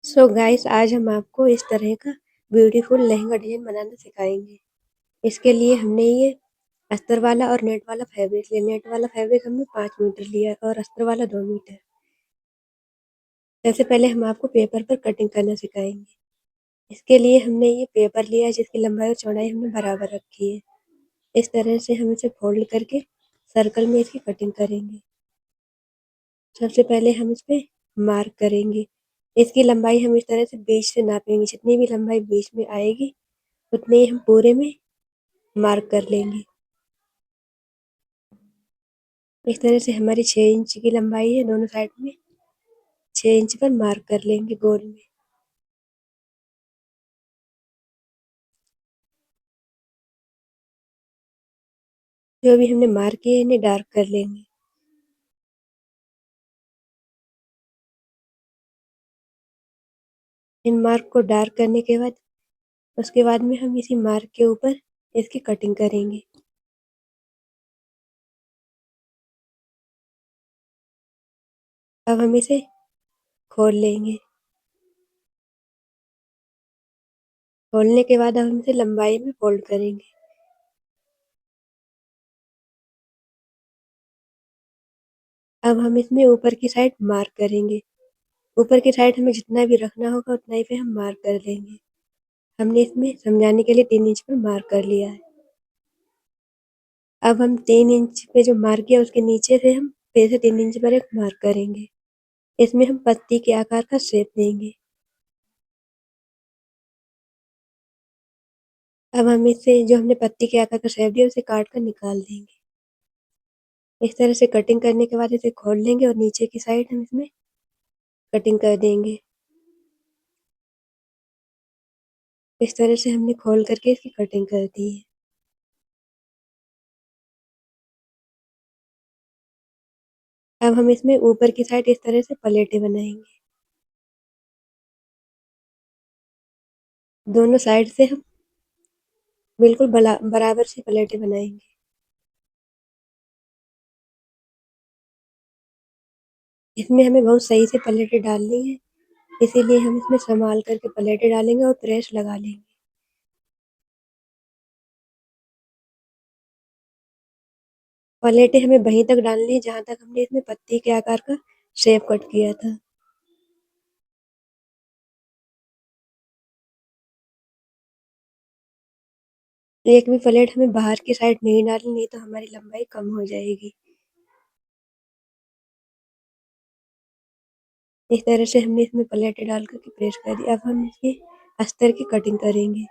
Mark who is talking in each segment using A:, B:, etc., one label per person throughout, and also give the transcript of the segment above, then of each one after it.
A: So guys आज हम आपको इस तरह का ब्यूटीफुल लहंगा डिजाइन बनाना सिखाएंगे। इसके लिए हमने ये अस्तर वाला और नेट वाला फैब्रिक लिया। नेट वाला फैब्रिक हमने 5 मीटर लिया और अस्तर वाला 2 मीटर। सबसे पहले हम आपको पेपर पर कटिंग करना सिखाएंगे। इसके लिए हमने ये पेपर लिया है जिसकी लंबाई और चौड़ाई हमने बराबर रखी है। इस तरह से हम इसे फोल्ड करके सर्कल में इसकी कटिंग करेंगे। सबसे पहले हम इस पे मार्क करेंगे। इसकी लंबाई हम इस तरह से बीच से नापेंगे। जितनी भी लंबाई बीच में आएगी उतने ही हम पूरे में मार्क कर लेंगे। इस तरह से हमारी 6 इंच की लंबाई है। दोनों साइड में 6 इंच पर मार्क कर लेंगे गोल में। जो भी हमने मार्क किए इन्हें डार्क कर लेंगे। इन मार्क को डार्क करने के बाद उसके बाद में हम इसी मार्क के ऊपर इसकी कटिंग करेंगे। अब हम इसे खोल लेंगे। खोलने के बाद अब हम इसे लंबाई में फोल्ड करेंगे। अब हम इसमें ऊपर की साइड मार्क करेंगे। ऊपर की साइड हमें जितना भी रखना होगा उतना ही पे हम मार्क कर लेंगे। हमने इसमें समझाने के लिए 3 इंच पर मार्क कर लिया है। अब हम 3 इंच पे जो मार्क किया उसके नीचे से हम फिर से 3 इंच पर एक मार्क करेंगे। इसमें हम पत्ती के आकार का शेप देंगे। अब हम इससे जो हमने पत्ती के आकार का शेप दिया उसे काट कर निकाल देंगे। इस तरह से कटिंग करने के बाद इसे खोल लेंगे और नीचे की साइड हम इसमें कटिंग कर देंगे। इस तरह से हमने खोल करके इसकी कटिंग कर दी है। अब हम इसमें ऊपर की साइड इस तरह से पलेटें बनाएंगे। दोनों साइड से हम बिल्कुल बराबर सी पलेटें बनाएंगे। इसमें हमें बहुत सही से पलेटें डालनी है, इसीलिए हम इसमें संभाल करके पलेटें डालेंगे और प्रेस लगा लेंगे। पलेटें हमें वहीं तक डालनी है जहां तक हमने इसमें पत्ती के आकार का शेप कट किया था। एक भी प्लेट हमें बाहर की साइड नहीं डालनी, नहीं तो हमारी लंबाई कम हो जाएगी। इस तरह से हमने इसमें प्लेटें डाल करके प्रेस कर दी। अब हम इसकी अस्तर की कटिंग करेंगे।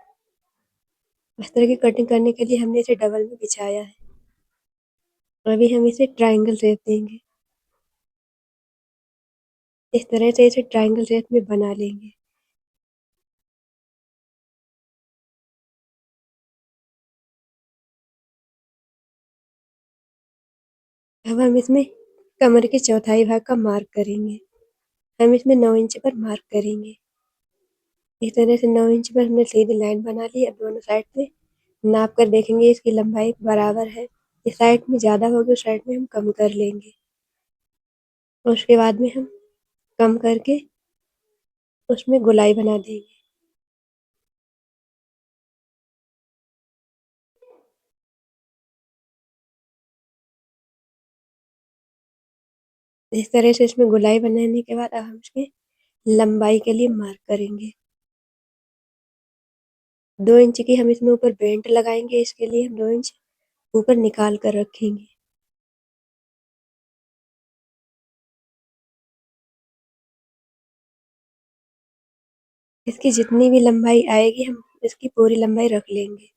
A: अस्तर की कटिंग करने के लिए हमने इसे डबल में बिछाया है। अभी हम इसे ट्रायंगल शेप देंगे। इस तरह से इसे ट्रायंगल शेप में बना लेंगे। अब हम इसमें कमर के चौथाई भाग का मार्क करेंगे। हम इसमें 9 इंच पर मार्क करेंगे। इस तरह से 9 इंच पर हमने सीधी लाइन बना ली। अब दोनों साइड से नाप कर देखेंगे इसकी लंबाई बराबर है। इस साइड में ज़्यादा होगी उस साइड में हम कम कर लेंगे। उसके बाद में हम कम करके उसमें गोलाई बना देंगे। इस तरह से इसमें गोलाई बनाने के बाद अब हम इसमें लंबाई के लिए मार्क करेंगे। 2 इंच की हम इसमें ऊपर बेल्ट लगाएंगे। इसके लिए हम 2 इंच ऊपर निकाल कर रखेंगे। इसकी जितनी भी लंबाई आएगी हम इसकी पूरी लंबाई रख लेंगे।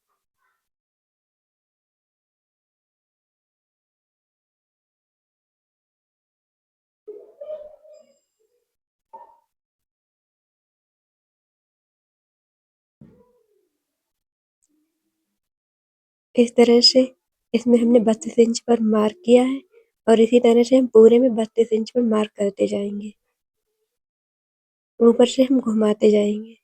A: इस तरह से इसमें हमने 32 इंच पर मार्क किया है और इसी तरह से हम पूरे में 32 इंच पर मार्क करते जाएंगे। ऊपर से हम घुमाते जाएंगे।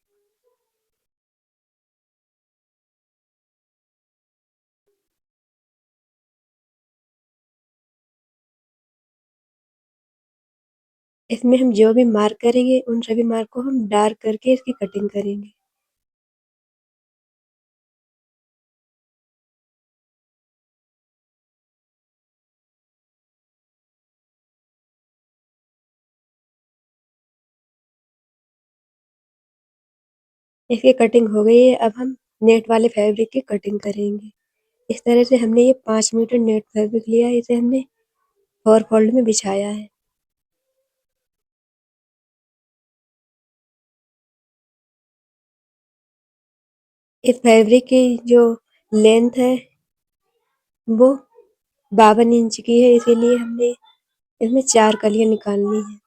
A: इसमें हम जो भी मार्क करेंगे उन सभी मार्क को हम डार्क करके इसकी कटिंग करेंगे। इसकी कटिंग हो गई है, अब हम नेट वाले फैब्रिक की कटिंग करेंगे। इस तरह से हमने ये 5 मीटर नेट फैब्रिक लिया है, इसे हमने 4 फोल्ड में बिछाया है। इस फैब्रिक की जो लेंथ है वो 52 इंच की है, इसीलिए हमने इसमें 4 कलियां निकालनी है।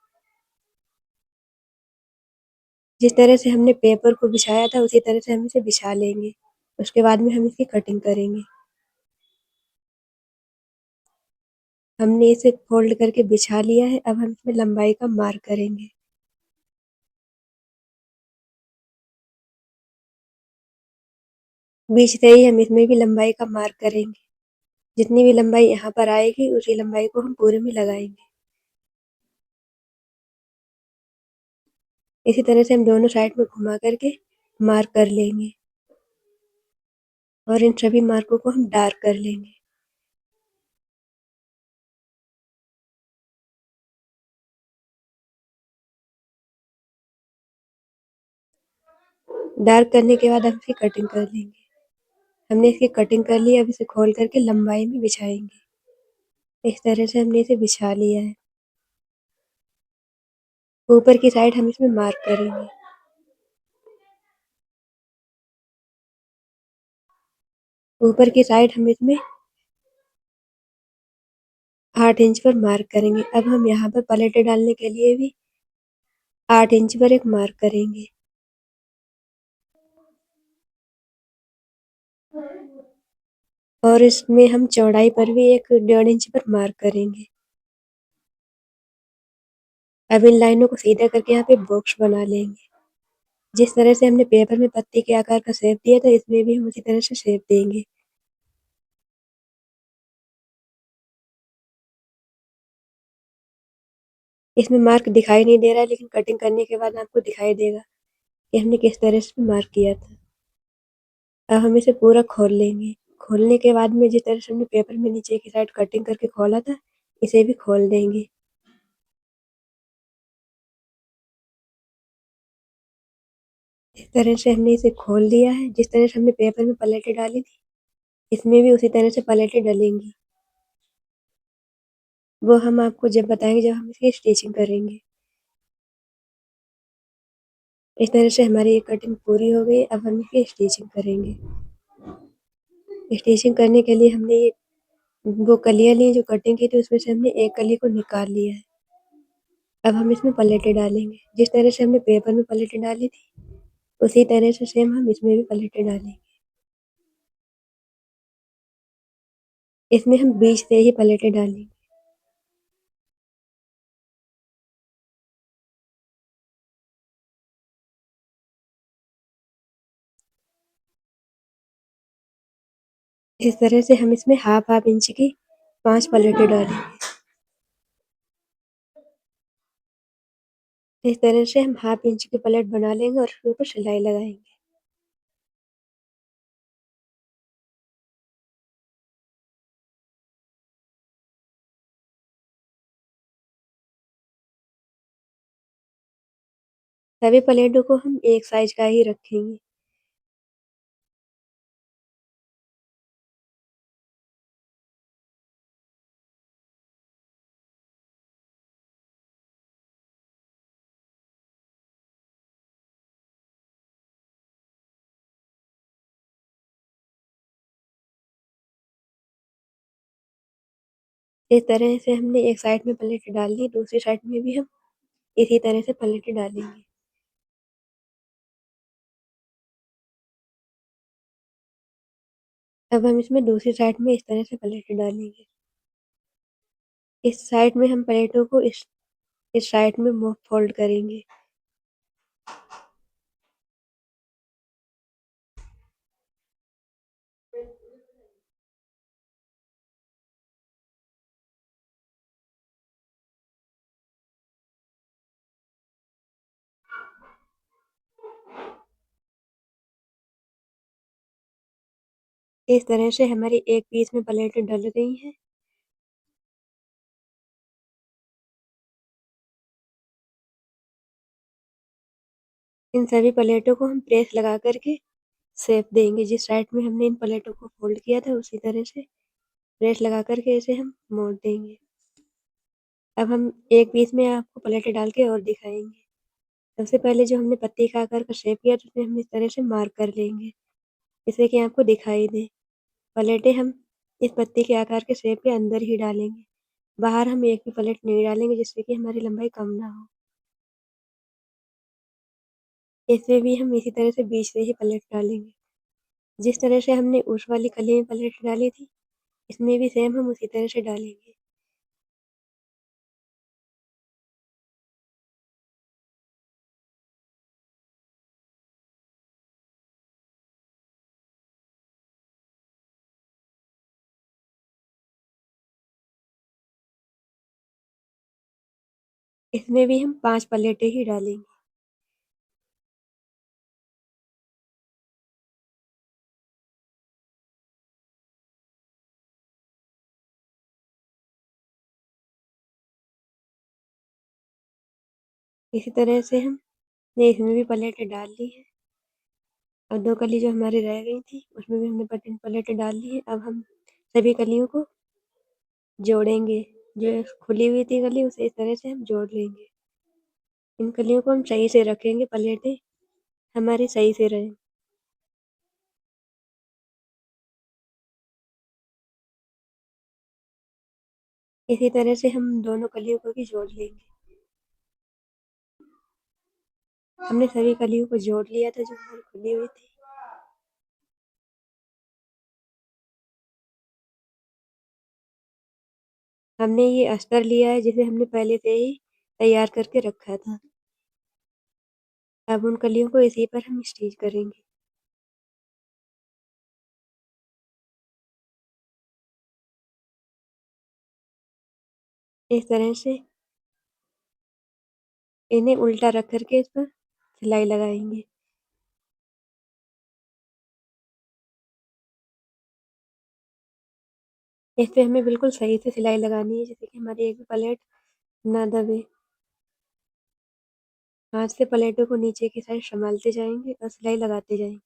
A: जिस तरह से हमने पेपर को बिछाया था उसी तरह से हम इसे बिछा लेंगे। उसके बाद में हम इसकी कटिंग करेंगे। हमने इसे फोल्ड करके बिछा लिया है, अब हम इसमें लंबाई का मार्क करेंगे। बीच से ही हम इसमें भी लंबाई का मार्क करेंगे। जितनी भी लंबाई यहाँ पर आएगी उसी लंबाई को हम पूरे में लगाएंगे। इसी तरह से हम दोनों साइड में घुमा करके मार्क कर लेंगे और इन सभी मार्कों को हम डार्क कर लेंगे। डार्क करने के बाद हम इसकी कटिंग कर लेंगे। हमने इसकी कटिंग कर ली, अब इसे खोल करके लंबाई में बिछाएंगे। इस तरह से हमने इसे बिछा लिया है। ऊपर की साइड हम इसमें मार्क करेंगे। ऊपर की साइड हम इसमें 8 इंच पर मार्क करेंगे। अब हम यहाँ पर पलेटें डालने के लिए भी 8 इंच पर एक मार्क करेंगे। और इसमें हम चौड़ाई पर भी एक 1.5 इंच पर मार्क करेंगे। अब इन लाइनों को सीधा करके यहाँ पे बॉक्स बना लेंगे। जिस तरह से हमने पेपर में पत्ती के आकार का शेप दिया था इसमें भी हम उसी तरह से शेप देंगे। इसमें मार्क दिखाई नहीं दे रहा है, लेकिन कटिंग करने के बाद आपको दिखाई देगा कि हमने किस तरह से मार्क किया था। अब हम इसे पूरा खोल लेंगे। खोलने के बाद में जिस तरह से हमने पेपर में नीचे की साइड कटिंग करके खोला था इसे भी खोल देंगे। इस तरह से हमने इसे खोल दिया है। जिस तरह से हमने पेपर में पलेटें डाली थी इसमें भी उसी तरह से पलेटें डलेंगी। वो हम आपको जब बताएंगे जब हम इसकी स्टिचिंग करेंगे। इस तरह से हमारी ये कटिंग पूरी हो गई। अब हम इसकी स्टिचिंग करेंगे। स्टिचिंग करने के लिए हमने ये वो कलियां ली जो कटिंग की थी उसमें से हमने एक कली को निकाल लिया है। अब हम इसमें पलेटें डालेंगे। जिस तरह से हमने पेपर में पलेटें डाली थी उसी तरह से सेम हम इसमें भी पलेटें डालेंगे। इसमें हम बीच से ही पलेटें डालेंगे। इस तरह से हम इसमें हाफ हाफ इंच की 5 पलेटें डालेंगे। इस तरह से हम हाफ इंच की पलेट बना लेंगे और उसके ऊपर सिलाई लगाएंगे। सभी प्लेटों को हम एक साइज का ही रखेंगे। इस तरह से हमने एक साइड में प्लेट डाल दी, दूसरी साइड में भी हम इसी तरह से प्लेटें डालेंगे। अब हम इसमें दूसरी साइड में इस तरह से प्लेटें डालेंगे। इस साइड में हम प्लेटों को इस साइड में मुंह फोल्ड करेंगे। इस तरह से हमारी एक पीस में प्लेटें डल गई हैं। इन सभी प्लेटों को हम प्रेस लगा कर के शेप देंगे। जिस साइड में हमने इन प्लेटों को फोल्ड किया था उसी तरह से प्रेस लगा कर के इसे हम मोड़ देंगे। अब हम एक पीस में आपको प्लेटें डाल के और दिखाएंगे। सबसे पहले जो हमने पत्ती का आकार का शेप किया था उसमें हम इस तरह से मार्क कर लेंगे जिससे कि आपको दिखाई दे। प्लेटें हम इस पत्ती के आकार के शेप के अंदर ही डालेंगे। बाहर हम एक भी प्लेट नहीं डालेंगे जिससे कि हमारी लंबाई कम ना हो। इसमें भी हम इसी तरह से बीच से ही प्लेट डालेंगे। जिस तरह से हमने उस वाली कली में प्लेट डाली थी इसमें भी सेम हम उसी तरह से डालेंगे। इसमें भी हम 5 प्लेटें ही डालेंगे। इसी तरह से हमने इसमें भी प्लेटें डाल ली है। और 2 कली जो हमारी रह गई थी उसमें भी हमने प्लेटें डाल ली है। अब हम सभी कलियों को जोड़ेंगे। जो खुली हुई थी कली उसे इस तरह से हम जोड़ लेंगे। इन कलियों को हम सही से रखेंगे, प्लेटें हमारी सही से रहें। इसी तरह से हम दोनों कलियों को भी जोड़ लेंगे। हमने सभी कलियों को जोड़ लिया था जो हमारी खुली हुई थी। हमने ये अस्तर लिया है जिसे हमने पहले से ही तैयार करके रखा था। अब उन कलियों को इसी पर हम स्टिच करेंगे। इस तरह से इन्हें उल्टा रख करके इस पर सिलाई लगाएंगे। इस पे हमें बिल्कुल सही से सिलाई लगानी है जिससे कि हमारी एक भी प्लेट ना दबे। हाथ से प्लेटों को नीचे की साइड संभालते जाएंगे और सिलाई लगाते जाएंगे।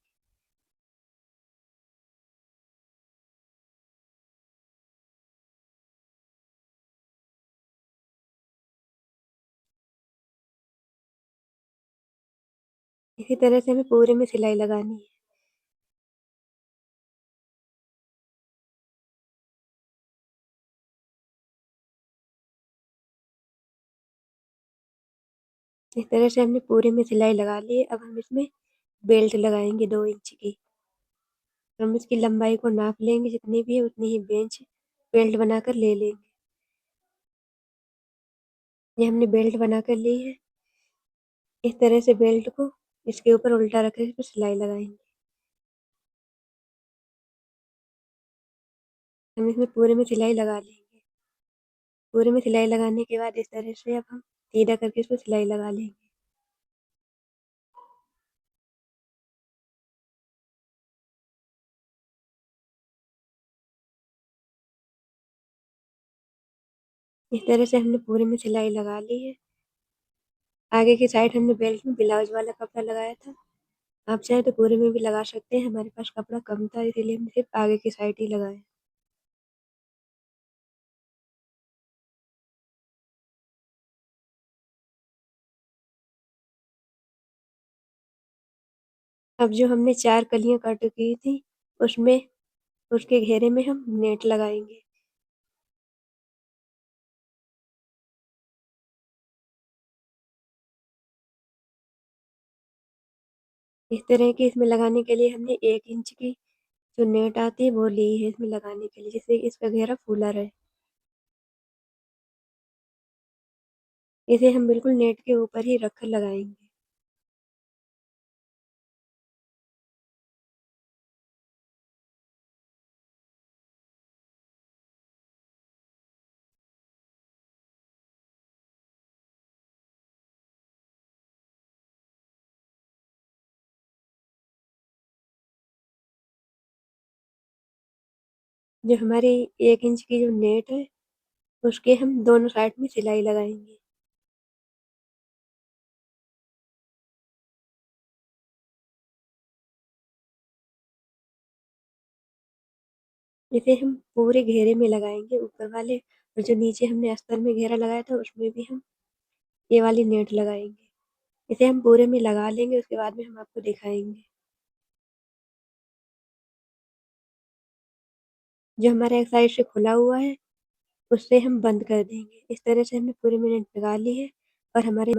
A: इसी तरह से हमें पूरे में सिलाई लगानी है। इस तरह से हमने पूरे में सिलाई लगा ली है। अब हम इसमें बेल्ट लगाएंगे 2 इंच की। हम इसकी लंबाई को नाप लेंगे, जितनी भी है उतनी ही बेंच बेल्ट बनाकर ले लेंगे। ये हमने बेल्ट बनाकर ली है। इस तरह से बेल्ट को इसके ऊपर उल्टा रख कर इस पर सिलाई लगाएंगे। हम इसमें पूरे में सिलाई लगा लेंगे। पूरे में सिलाई लगाने के बाद इस तरह से अब हम सीधा करके इस पर सिलाई लगा लेंगे। इस तरह से हमने पूरे में सिलाई लगा ली है। आगे की साइड हमने बेल्ट में ब्लाउज वाला कपड़ा लगाया था। आप चाहे तो पूरे में भी लगा सकते हैं, हमारे पास कपड़ा कम था इसीलिए हमने सिर्फ आगे की साइड ही लगाया। अब जो हमने 4 कलियां कट की थी उसमें उसके घेरे में हम नेट लगाएंगे। इस तरह की इसमें लगाने के लिए हमने 1 इंच की जो नेट आती है वो ली है इसमें लगाने के लिए, जिससे कि इसका घेरा फूला रहे। इसे हम बिल्कुल नेट के ऊपर ही रख कर लगाएंगे। जो हमारी 1 इंच की जो नेट है, उसके हम दोनों साइड में सिलाई लगाएँगे। इसे हम पूरे घेरे में लगाएँगे ऊपर वाले, और जो नीचे हमने अस्तर में घेरा लगाया था उसमें भी हम ये वाली नेट लगाएँगे। इसे हम पूरे में लगा लेंगे, उसके बाद में हम आपको दिखाएँगे। जो हमारा एक साइड से खुला हुआ है, उससे हम बंद कर देंगे। इस तरह से हमने पूरे में नेट लगा ली है और हमारे